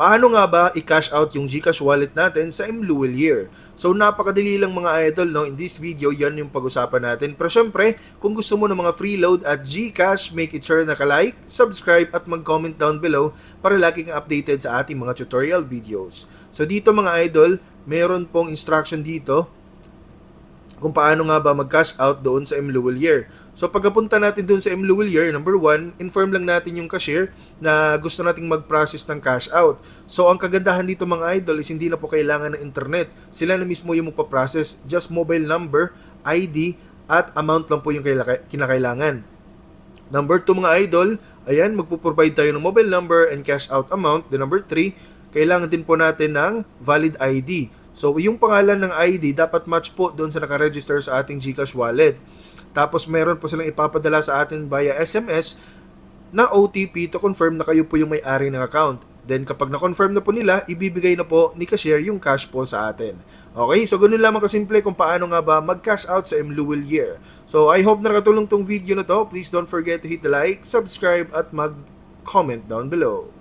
Paano nga ba i-cash out yung GCash wallet natin sa mLuwelier? So napakadali lang mga idol, no? In this video, yan yung pag-usapan natin. Pero syempre, kung gusto mo ng mga free load at GCash, make it sure na ka-like, subscribe at mag-comment down below para lagi kang updated sa ating mga tutorial videos. So dito mga idol, meron pong instruction dito kung paano nga ba mag-cash out doon sa mLuwelier. So pagkapunta natin doon sa mLuwelier, number 1, inform lang natin yung cashier na gusto nating mag-process ng cash out. So ang kagandahan dito mga idol is hindi na po kailangan ng internet. Sila na mismo yung magpa-process, just mobile number, ID, at amount lang po yung kinakailangan. Number 2 mga idol, ayan, magpo-provide tayo ng mobile number and cash out amount. Then number 3, kailangan din po natin ng valid ID. So, yung pangalan ng ID dapat match po doon sa nakaregister sa ating GCash wallet. Tapos, meron po silang ipapadala sa atin via SMS na OTP to confirm na kayo po yung may-ari ng account. Then, kapag na-confirm na po nila, ibibigay na po ni cashier yung cash po sa atin. Okay, so ganun lamang kasimple kung paano nga ba mag-cash out sa mLuwelier. So, I hope na nakatulong tong video na to. Please don't forget to hit the like, subscribe, at mag-comment down below.